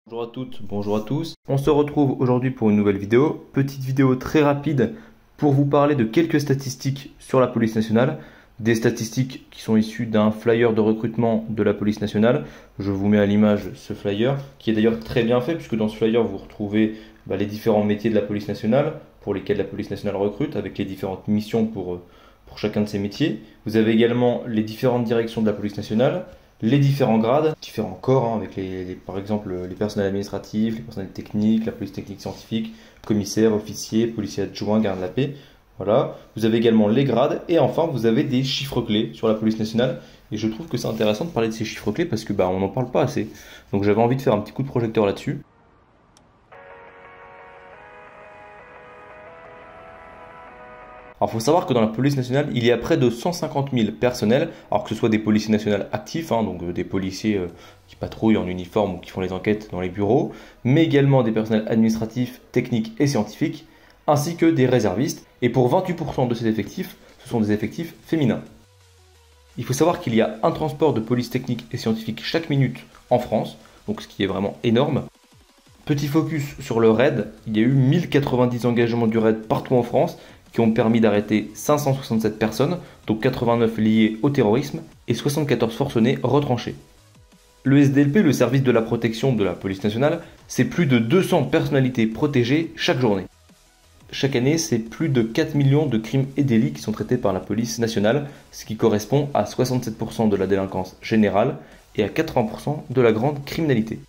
Bonjour à toutes, bonjour à tous. On se retrouve aujourd'hui pour une nouvelle vidéo. Petite vidéo très rapide pour vous parler de quelques statistiques sur la police nationale. Des statistiques qui sont issues d'un flyer de recrutement de la police nationale. Je vous mets à l'image ce flyer qui est d'ailleurs très bien fait puisque dans ce flyer vous retrouvez les différents métiers de la police nationale pour lesquels la police nationale recrute avec les différentes missions pour chacun de ces métiers. Vous avez également les différentes directions de la police nationale, les différents grades, différents corps, avec par exemple les personnels administratifs, les personnels techniques, la police technique scientifique, commissaires, officiers, policiers adjoints, gardes de la paix. Voilà. Vous avez également les grades et enfin vous avez des chiffres clés sur la police nationale. Et je trouve que c'est intéressant de parler de ces chiffres clés parce que on n'en parle pas assez. Donc j'avais envie de faire un petit coup de projecteur là-dessus. Alors, il faut savoir que dans la police nationale, il y a près de 150 000 personnels, alors que ce soit des policiers nationaux actifs, donc des policiers qui patrouillent en uniforme ou qui font les enquêtes dans les bureaux, mais également des personnels administratifs, techniques et scientifiques, ainsi que des réservistes. Et pour 28% de ces effectifs, ce sont des effectifs féminins. Il faut savoir qu'il y a un transport de police technique et scientifique chaque minute en France, donc ce qui est vraiment énorme. Petit focus sur le RAID, il y a eu 1090 engagements du RAID partout en France, qui ont permis d'arrêter 567 personnes, dont 89 liées au terrorisme et 74 forcenés retranchés. Le SDLP, le service de la protection de la police nationale, c'est plus de 200 personnalités protégées chaque journée. Chaque année, c'est plus de 4 millions de crimes et délits qui sont traités par la police nationale, ce qui correspond à 67% de la délinquance générale et à 80% de la grande criminalité.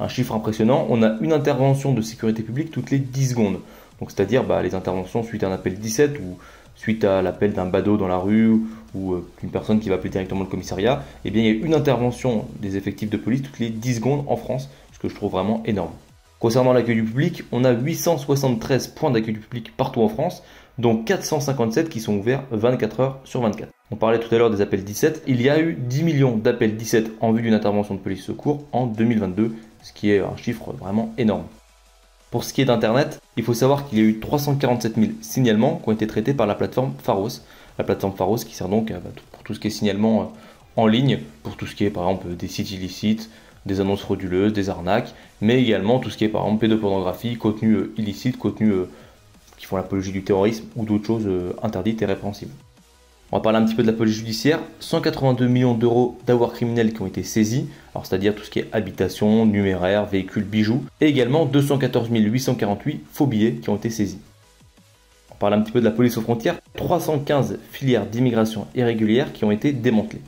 Un chiffre impressionnant, on a une intervention de sécurité publique toutes les 10 secondes. Donc c'est-à-dire les interventions suite à un appel 17 ou suite à l'appel d'un badaud dans la rue ou d'une personne qui va appeler directement le commissariat, il y a une intervention des effectifs de police toutes les 10 secondes en France, ce que je trouve vraiment énorme. Concernant l'accueil du public, on a 873 points d'accueil du public partout en France, dont 457 qui sont ouverts 24 heures sur 24. On parlait tout à l'heure des appels 17, il y a eu 10 millions d'appels 17 en vue d'une intervention de police secours en 2022, ce qui est un chiffre vraiment énorme. Pour ce qui est d'Internet, il faut savoir qu'il y a eu 347 000 signalements qui ont été traités par la plateforme Pharos. La plateforme Pharos qui sert donc pour tout ce qui est signalement en ligne, pour tout ce qui est par exemple des sites illicites, des annonces frauduleuses, des arnaques, mais également tout ce qui est par exemple pédopornographie, contenu illicite, contenu qui font l'apologie du terrorisme ou d'autres choses interdites et répréhensibles. On va parler un petit peu de la police judiciaire. 182 millions d'euros d'avoirs criminels qui ont été saisis, alors c'est-à-dire tout ce qui est habitation, numéraire, véhicules, bijoux, et également 214 848 faux billets qui ont été saisis. On parle un petit peu de la police aux frontières. 315 filières d'immigration irrégulière qui ont été démantelées.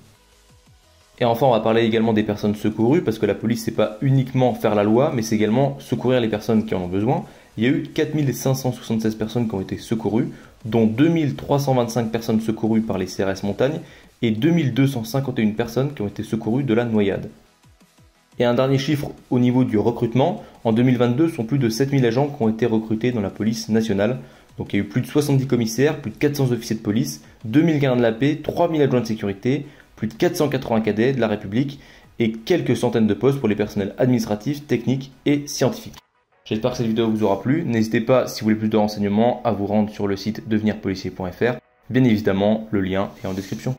Et enfin, on va parler également des personnes secourues, parce que la police, c'est pas uniquement faire la loi, mais c'est également secourir les personnes qui en ont besoin. Il y a eu 4576 personnes qui ont été secourues, dont 2325 personnes secourues par les CRS Montagne et 2251 personnes qui ont été secourues de la noyade. Et un dernier chiffre au niveau du recrutement, en 2022, ce sont plus de 7000 agents qui ont été recrutés dans la police nationale. Donc il y a eu plus de 70 commissaires, plus de 400 officiers de police, 2000 gardiens de la paix, 3000 adjoints de sécurité, plus de 480 cadets de la République et quelques centaines de postes pour les personnels administratifs, techniques et scientifiques. J'espère que cette vidéo vous aura plu. N'hésitez pas, si vous voulez plus de renseignements, à vous rendre sur le site devenirpolicier.fr. Bien évidemment, le lien est en description.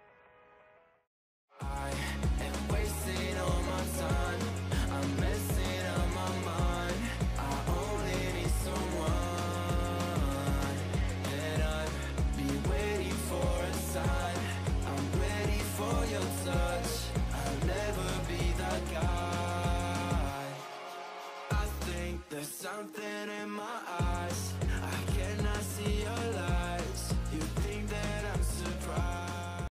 There's something in my eyes.